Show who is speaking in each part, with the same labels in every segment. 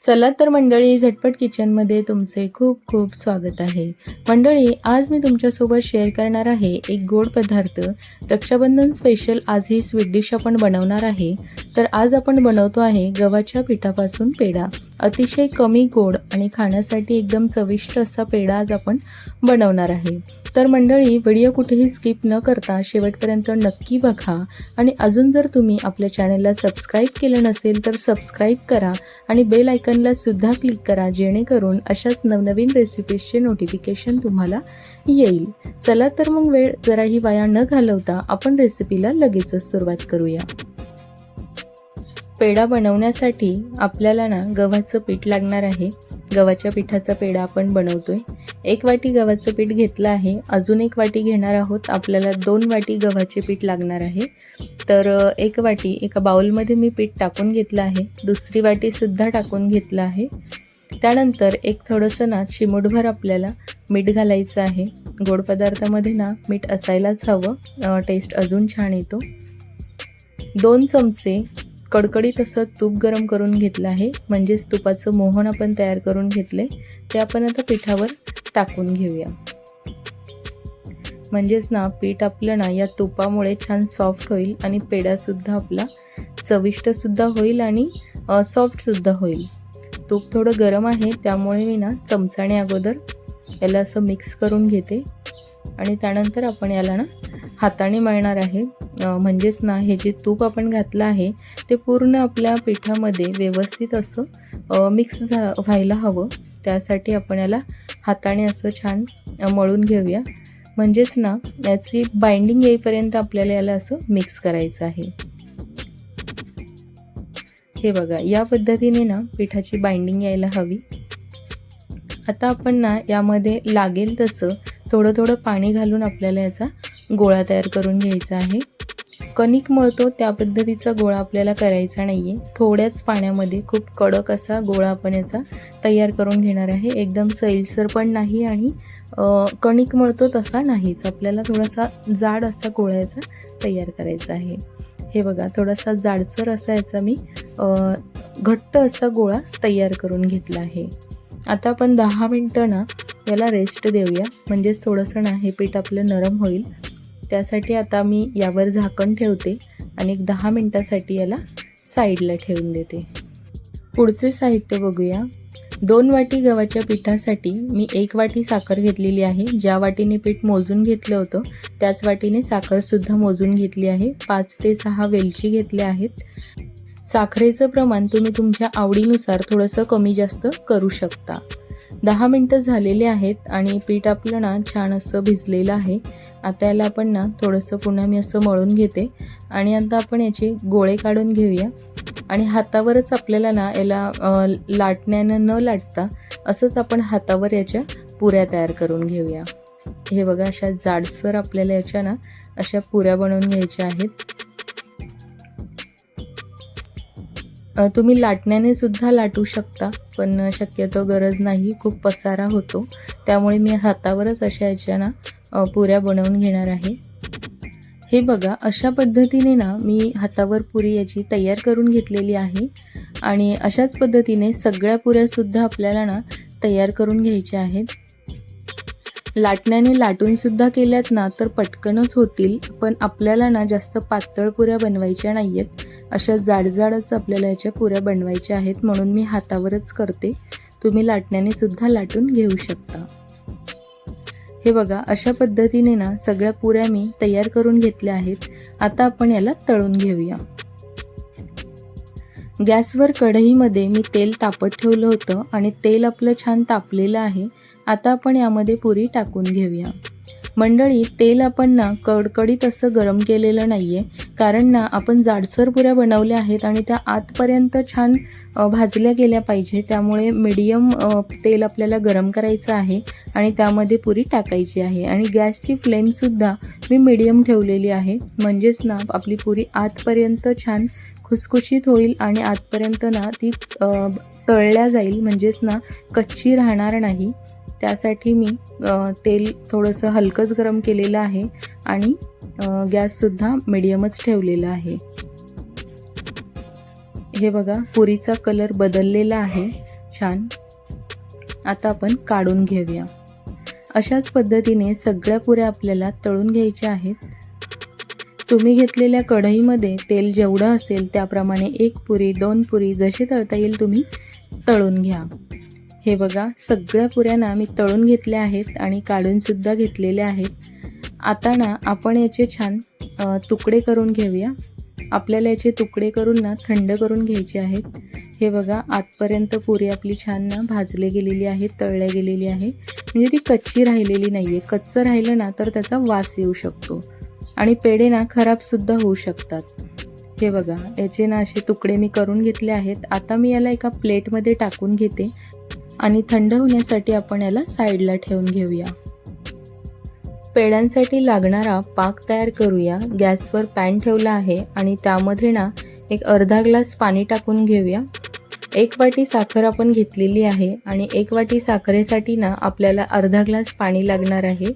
Speaker 1: चला तर मंडळी, झटपट किचनमध्ये तुमचे खूप खूप स्वागत आहे. मंडळी, आज मी तुमच्यासोबत शेअर करणार आहे एक गोड पदार्थ. रक्षाबंधन स्पेशल आज ही स्वीट डिश आपण बनवणार आहे. तर आज आपण बनवतो आहे गव्हाच्या पिठापासून पेढा. अतिशय कमी गोड आणि खाण्यासाठी एकदम चविष्ट असा पेढा आज आपण बनवणार आहे. तर मंडळी, व्हिडिओ कुठेही स्किप न करता शेवटपर्यंत नक्की बघा. आणि अजून जर तुम्ही आपल्या चॅनलला सबस्क्राईब केलं नसेल तर सबस्क्राईब करा आणि बेल आयकनला सुद्धा क्लिक करा, जेणेकरून अशाच नवनवीन रेसिपीजचे नोटिफिकेशन तुम्हाला येईल. चला तर मग वेळ जराही वाया न घालवता आपण रेसिपीला लगेचच सुरुवात करूया. पेढा बनवण्यासाठी आपल्याला गव्हाचं पीठ लागणार आहे. गव्हाच्या पिठाचा पेढा आपण बनवतोय. 1 वाटी गव्हाचं पीठ घेतलं आहे. अजून 1 वाटी घेणार आहोत. आपल्याला 2 वाटी गव्हाचे पीठ लागणार आहे. तर 1 वाटी एका बाउलमध्ये मी पीठ टाकून घेतलं आहे. दुसरी वाटीसुद्धा टाकून घेतलं आहे. त्यानंतर एक थोडंसं चिमूटभर आपल्याला मीठ घालायचं आहे. गोड पदार्थामध्ये मीठ असायलाच हवं, टेस्ट अजून छान येतो. 2 चमचे कडकडीत असं तूप गरम करून घेतलं आहे, म्हणजेच तुपाचं मोहन आपण तयार करून घेतले. ते आपण आता पिठावर टाकून घेऊया. म्हणजेच पीठ आपलं या तुपामुळे छान सॉफ्ट होईल आणि पेढासुद्धा आपला चविष्टसुद्धा होईल आणि सॉफ्टसुद्धा होईल. तूप थोडं गरम आहे, त्यामुळे मी चमचाने अगोदर याला असं मिक्स करून घेते आणि त्यानंतर आपण याला हाताने मळणार आहे. म्हणजेच हे जे तूप आपण घातलं आहे ते पूर्ण आपल्या पिठामध्ये व्यवस्थित असं मिक्स व्हायला हवं. त्यासाठी आपण याला हाताने असं छान मळून घेऊया. म्हणजेच याची बाइंडिंग येईपर्यंत आपल्याला याला असं मिक्स करायचं आहे. हे बघा, या पद्धतीने पिठाची बाइंडिंग यायला हवी. आता आपण यामध्ये लागेल तसं थोडं थोडं पाणी घालून आपल्याला याचा गोळा तयार करून घ्यायचा आहे. कणिक मळतो त्या पद्धतीचा गोळा आपल्याला करायचा नाही आहे. थोड्याच पाण्यामध्ये खूप कडक असा गोळा आपण याचा तयार करून घेणार आहे. एकदम सैलसर पण नाही आणि कणिक मळतो तसा नाहीच. आपल्याला थोडासा जाड असा गोळा याचा तयार करायचा आहे. हे बघा, थोडासा जाडसर असा याचा मी घट्ट असा गोळा तयार करून घेतला आहे. आता आपण 10 मिनटं याला रेस्ट देऊया, म्हणजेच थोडंसं हे पीठ आपलं नरम होईल. त्यासाठी आता मी यावर झाकण ठेवते आणि 10 मिनटासाठी याला साईडला ठेवून देते. पुढचे साहित्य बघूया. 2 वाटी गव्हाच्या पिठासाठी मी 1 वाटी साखर घेतलेली आहे. ज्या वाटीने पीठ मोजून घेतलं होतं त्याच वाटीने साखरसुद्धा मोजून घेतली आहे. 5 ते 6 वेलची घेतल्या आहेत. साखरेचं प्रमाण तुम्ही तुमच्या आवडीनुसार थोडंसं कमी जास्त करू शकता. 10 मिनटं झालेले आहेत आणि पीठ आपलं छान असं भिजलेलं आहे. आता याला आपण थोडंसं पुन्हा मी असं मळून घेते आणि आता आपण याचे गोळे काढून घेऊया. आणि हातावरच आपल्याला याला लाटण्यानं न लाटता असंच आपण हातावर याच्या पुऱ्या तयार करून घेऊया. हे बघा, अशा जाडसर आपल्याला याच्या अशा पुऱ्या बनवून घ्यायच्या आहेत. तुम्ही लाटण्याने सुद्धा लाटू शकता, पण शक्यतो गरज नाही, खूप पसारा होतो. त्यामुळे मी हातावरच अशा याच्या पुऱ्या बनवून घेणार आहे. हे बघा, अशा पद्धतीने मी हातावर पुरी याची तयार करून घेतलेली आहे. आणि अशाच पद्धतीने सगळ्या पुऱ्यासुद्धा आपल्याला तयार करून घ्यायच्या आहेत. लाटण्याने लाटूनसुद्धा केल्यात तर पटकनच होतील, पण आपल्याला जास्त पातळ पुऱ्या बनवायच्या नाही आहेत. अशा जाडजाडच आपल्याला याच्या पुऱ्या बनवायच्या आहेत, म्हणून मी हातावरच करते. तुम्ही लाटण्याने सुद्धा लाटून घेऊ शकता. हे बघा, अशा पद्धतीने सगळ्या पुऱ्या मी तयार करून घेतल्या आहेत. आता आपण याला तळून घेऊया. गॅसवर कढईमध्ये मी तेल तापत ठेवलं होतं आणि तेल आपलं छान तापलेलं आहे. आता आपण यामध्ये पुरी टाकून घेऊया. मंडळी, तेल आपण कडकडीत असं गरम केलेलं नाही आहे, कारण आपण जाडसर पुऱ्या बनवल्या आहेत आणि त्या आतपर्यंत छान भाजल्या गेल्या पाहिजे. त्यामुळे मीडियम तेल आपल्याला गरम करायचं आहे आणि त्यामध्ये पुरी टाकायची आहे. आणि गॅसची फ्लेमसुद्धा मी मीडियम ठेवलेली आहे, म्हणजेच आपली पुरी आतपर्यंत छान खुसखुशीत होईल आणि आतपर्यंत ती तळल्या जाईल, म्हणजेच कच्ची राहणार नाही. त्यासाठी मी तेल थोडंसं हलकंच गरम केलेलं आहे आणि गॅससुद्धा मीडियमच ठेवलेला आहे. हे बघा, पुरीचा कलर बदललेला आहे छान. आता आपण काढून घेऊया. अशाच पद्धतीने सगळ्या पुऱ्या आपल्याला तळून घ्यायच्या आहेत. तुम्ही घेतलेल्या कढईमध्ये तेल जेवढं असेल त्याप्रमाणे 1 पुरी 2 पुरी जशी तळता येईल तुम्ही तळून घ्या. हे बघा, सगळ्या पुऱ्या ना मी तळून घेतल्या आहेत आणि काढून सुद्धा घेतलेल्या आहेत. आता ना आपण याचे छान तुकडे करून घेऊया. आपल्याला याचे तुकडे करून ना थंड करून घ्यायचे आहेत. हे बघा, आतपर्यंत पुरी आपली छान ना भाजले गेलेली आहे, तळल्या गेलेली आहे. म्हणजे ती कच्ची राहिलेली नाही आहे. कच्चं राहिलं ना तर त्याचा वास येऊ शकतो आणि पेढे ना खराबसुद्धा होऊ शकतात. हे बघा, याचे ना असे तुकडे मी करून घेतले आहेत. आता मी याला एका प्लेटमध्ये टाकून घेते आणि थंड होण्यासाठी आपण याला साईडला ठेवून घेऊया. पेढ्यांसाठी लागणारा पाक तयार करूया. गॅसवर पॅन ठेवला आहे आणि त्यामध्ये ना एक अर्धा ग्लास पाणी टाकून घेऊया. 1 वाटी साखर आपण घेतलेली आहे आणि 1 वाटी साखरेसाठी ना आपल्याला अर्धा ग्लास पाणी लागणार आहे.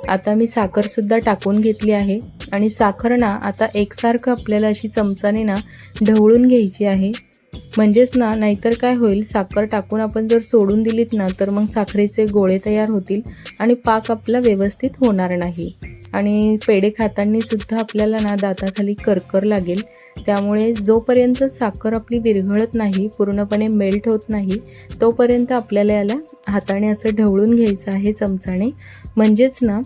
Speaker 1: आता मी साखरसुद्धा टाकून घेतली आहे आणि साखर ना आता एकसारखं आपल्याला अशी चमचाने ना ढवळून घ्यायची आहे. म्हणजेच ना नाहीतर काय होईल, साखर टाकून आपण जर सोडून दिलीत ना तर मग साखरेचे गोळे तयार होतील आणि पाक आपला व्यवस्थित होणार नाही आणि पेढे खाताना सुद्धा आपल्याला ना दाताखाली करकर लागेल. त्यामुळे जोपर्यंत साखर आपली विरघळत नाही, पूर्णपणे मेल्ट होत नाही, तोपर्यंत आपल्याला याला हाताने असं ढवळून घ्यायचं आहे चमचाने. म्हणजेच ना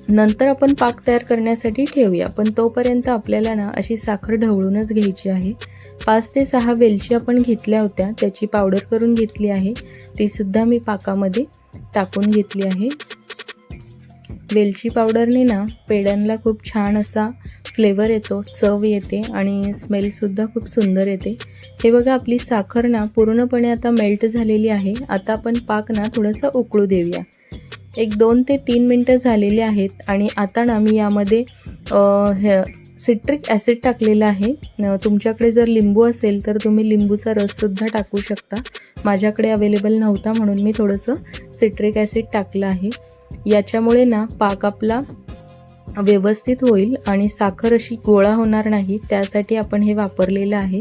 Speaker 1: नंतर आपण पाक तयार करण्यासाठी ठेवूया, पण तोपर्यंत आपल्याला ना अशी साखर ढवळूनच घ्यायची आहे. 5 ते 6 वेलची आपण घेतल्या होत्या, त्याची पावडर करून घेतली आहे. ती सुद्धा मी पाकामध्ये टाकून घेतली आहे. वेलची पावडरने ना पेढ्यांना खूप छान असा फ्लेवर येतो, चव येते आणि स्मेलसुद्धा खूप सुंदर येते. हे बघा, आपली साखर ना पूर्णपणे आता मेल्ट झालेली आहे. आता आपण पाक ना थोडासा उकळू देऊया. 2 ते 3 मिनटं झालेली आहेत आणि आता ना मी यामध्ये सिट्रिक ॲसिड टाकलेला आहे. तुमच्याकडे जर लिंबू असेल तर तुम्ही लिंबूचा रससुद्धा टाकू शकता. माझ्याकडे अवेलेबल नव्हता म्हणून मी थोडंसं सिट्रिक ॲसिड टाकलं आहे. याच्यामुळे ना पाक आपला व्यवस्थित होईल आणि साखर अशी गोळा होणार नाही, त्यासाठी आपण हे वापरलेलं आहे.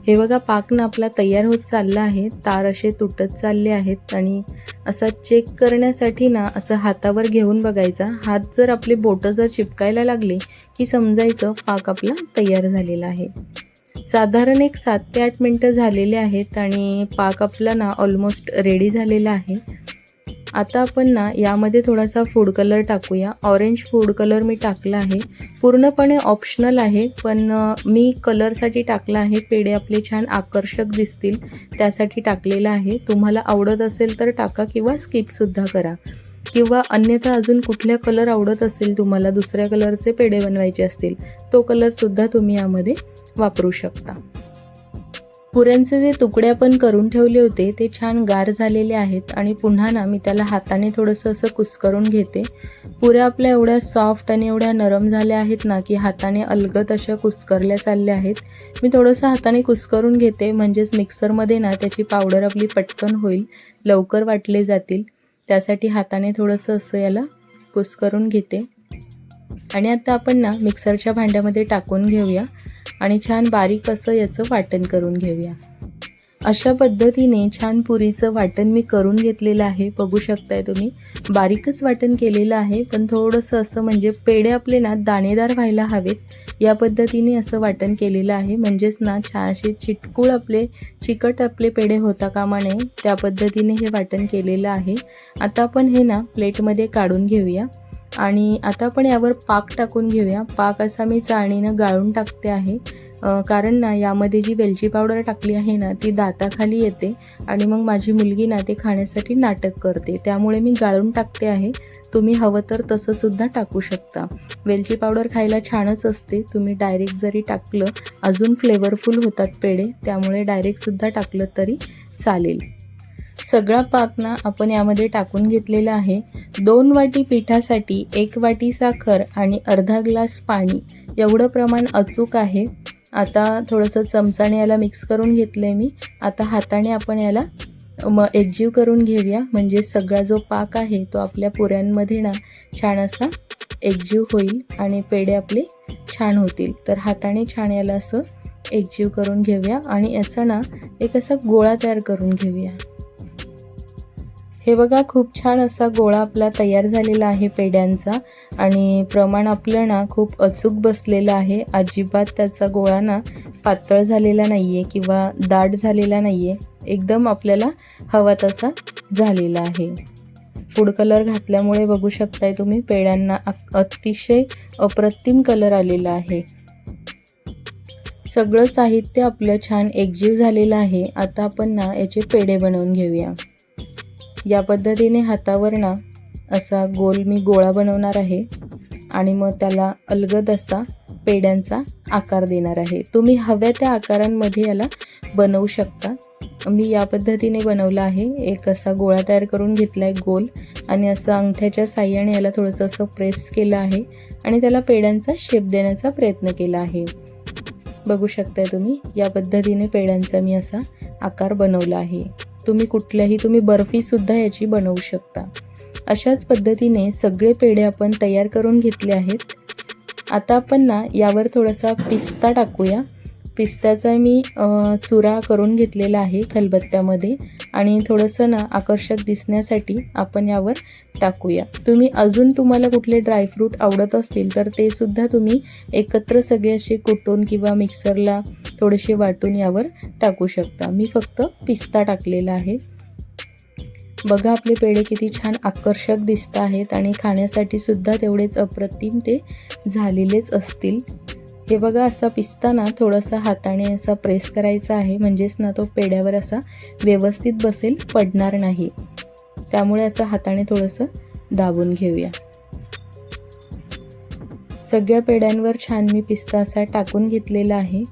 Speaker 1: हे बघा, पाक ना आपला तयार होत चालला आहे. तार असे तुटत चालले आहेत आणि असा चेक करण्यासाठी ना असं हातावर घेऊन बघायचा. हात जर आपले बोटं जर चिपकायला लागले की समजायचं पाक आपला तयार झालेला आहे. साधारण 7 ते 8 मिनटं झालेले आहेत आणि पाक आपला ना ऑलमोस्ट रेडी झालेला आहे. आता आपण ना यामध्ये थोडासा फूड कलर टाकूया. ऑरेंज फूड कलर मी टाकला आहे. पूर्णपणे ऑप्शनल आहे, पण मी कलरसाठी टाकला आहे. पेढे आपले छान आकर्षक दिसतील त्यासाठी टाकलेलं आहे. तुम्हाला आवडत असेल तर टाका किंवा स्किपसुद्धा करा, किंवा अन्यथा अजून कुठल्या कलर आवडत असेल तुम्हाला, दुसऱ्या कलरचे पेढे बनवायचे असतील, तो कलरसुद्धा तुम्ही यामध्ये वापरू शकता. पुऱ्यांचे जे तुकडे आपण करून ठेवले होते ते छान गार झालेले आहेत आणि पुन्हा ना मी त्याला हाताने थोडंसं असं कुस्करून घेते. पुऱ्या आपल्या एवढ्या सॉफ्ट आणि एवढ्या नरम झाल्या आहेत ना की हाताने अलगद अशा कुस्करल्या चालल्या आहेत. मी थोडंसं हाताने कुस्करून घेते, म्हणजेच मिक्सरमध्ये ना त्याची पावडर आपली पटकन होईल, लवकर वाटले जातील. त्यासाठी हाताने थोडंसं असं याला कुस्करून घेते आणि आता आपण ना मिक्सरच्या भांड्यामध्ये टाकून घेऊया आणि छान बारीक असं याचं वाटण करून घेऊया. अशा पद्धतीने छान पुरीचं वाटण मी करून घेतलेलं आहे. बघू शकताय तुम्ही, बारीकच वाटण केलेलं आहे, पण थोडंसं असं म्हणजे पेढे आपले ना दाणेदार व्हायला हवेत या पद्धतीने असं वाटण केलेलं आहे. म्हणजेच ना छान असे चिकट आपले पेढे होता कामा नये, त्या पद्धतीने हे वाटण केलेलं आहे. आता आपण हे ना प्लेटमध्ये काढून घेऊया आणि आता आपण यावर पाक टाकून घेऊया. पाक असा मी चाळणीनं गाळून टाकते आहे, कारण ना यामध्ये जी वेलची पावडर टाकली आहे ना ती दाताखाली येते आणि मग माझी मुलगी ना ते खाण्यासाठी नाटक करते, त्यामुळे मी गाळून टाकते आहे. तुम्ही हवं तर तसंसुद्धा टाकू शकता. वेलची पावडर खायला छानच असते, तुम्ही डायरेक्ट जरी टाकलं अजून फ्लेवरफुल होतात पेढे, त्यामुळे डायरेक्टसुद्धा टाकलं तरी चालेल. सगळा पाक ना आपण यामध्ये टाकून घेतलेला आहे. 2 वाटी पिठासाठी 1 वाटी साखर आणि अर्धा ग्लास पाणी, एवढं प्रमाण अचूक आहे. आता थोडंसं चमचाने याला मिक्स करून घेतलं आहे मी. आता हाताने आपण याला एकजीव करून घेऊया, म्हणजे सगळा जो पाक आहे तो आपल्या पुऱ्यांमध्ये ना छान असा एकजीव होईल आणि पेढे आपले छान होतील. तर हाताने छान याला असं एकजीव करून घेऊया आणि याचा ना एक असा गोळा तयार करून घेऊया। हे बघा खूप छान असा गोळा आपला तयार झालेला आहे पेड्यांचा आणि प्रमाण आपलं ना खूप अचूक बसलेलं आहे। अजिबात त्याचा गोळा ना पातळ झालेला नाहीये किंवा दाट झालेला नाहीये, एकदम आपल्याला हवा तसा झालेला आहे। फूड कलर घातल्यामुळे बघू शकताय तुम्ही पेड्यांना अतिशय अप्रतिम कलर आलेला आहे। सगळं साहित्य आपलं छान एकजीव झालेलं आहे। आता आपण ना याचे पेढे बनवून घेऊया। या पद्धतीने हातावर ना असा गोल मी गोळा बनवणार आहे आणि मग त्याला अलगद असा पेड्यांचा आकार देणार आहे। तुम्ही हव्या त्या आकारांमध्ये याला बनवू शकता। मी या पद्धतीने बनवला आहे। एक असा गोळा तयार करून घेतला आहे गोल आणि असं अंगठ्याच्या साहाय्याने याला थोडंसं असं प्रेस केलं आहे आणि त्याला पेड्यांचा शेप देण्याचा प्रयत्न केला आहे। बघू शकताय तुम्ही या पद्धतीने पेड्यांचा मी असा आकार बनवला आहे। तुम्ही बर्फी सुद्धा याची बनवू शकता। अशाच पद्धतीने सगळे पेढे आपण तयार करून घेतले आहेत। आता आपण ना यावर थोडासा पिस्ता टाकूया। पिस्त्याचा मी चुरा करून घेतलेला आहे खलबत्त्यामध्ये आणि थोडंसं ना आकर्षक दिसण्यासाठी आपण यावर टाकूया। तुम्हाला कुठले ड्रायफ्रूट आवडत असतील तर ते सुद्धा तुम्ही एकत्र सगळे असे कुटून किंवा मिक्सरला थोडेसे वाटून यावर टाकू शकता। मी फक्त पिस्ता टाकलेला आहे। बघा आपले पेढे किती छान आकर्षक दिसत आहेत आणि खाण्यासाठी सुद्धा तेवढेच अप्रतिम ते झालेलेच असतील। हे बघा असा पिस्ता ना थोडासा हाताने असा प्रेस करायचा आहे, म्हणजेच ना तो पेढ्यावर असा व्यवस्थित बसेल, पडणार नाही। त्यामुळे असं हाताने थोडंसं दाबून घेऊया। सगळ्या पेढ्यांवर छान मी पिस्ता असा टाकून घेतलेला आहे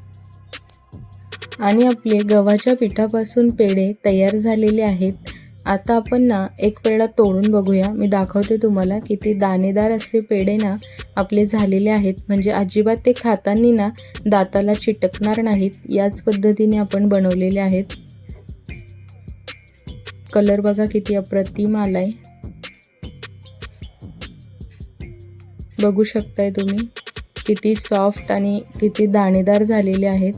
Speaker 1: आणि आपले गव्हाच्या पिठापासून पेढे तयार झालेले आहेत। आता आपण ना एक पेढा तोडून बघूया। मी दाखवते तुम्हाला किती दाणेदार असे पेढे ना आपले झालेले आहेत, म्हणजे अजिबात ते खाताना ना दाताला चिटकणार नाहीत। याच पद्धतीने आपण बनवलेले आहेत। कलर बघा किती अप्रतिम आलाय, बघू शकताय तुम्ही किती सॉफ्ट आणि किती दाणेदार झालेले आहेत।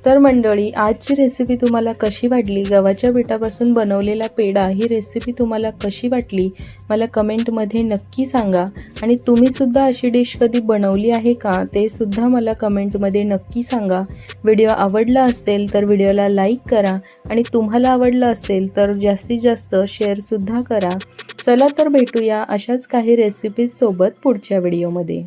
Speaker 1: तर मंडळी आजची रेसिपी तुम्हाला कशी वाटली? गव्हाच्या पिठापासून बनवलेला पेढा ही रेसिपी तुम्हाला कशी वाटली मला कमेंटमध्ये नक्की सांगा आणि तुम्ही सुद्धा अशी डिश कधी बनवली आहे का ते सुद्धा मला कमेंटमध्ये नक्की सांगा। व्हिडिओ आवडला असेल तर व्हिडिओला लाईक करा आणि तुम्हाला आवडला असेल तर जास्तीत जास्त शेअर सुद्धा करा। चला तर भेटूया अशाच काही रेसिपीज सोबत पुढच्या व्हिडिओमध्ये।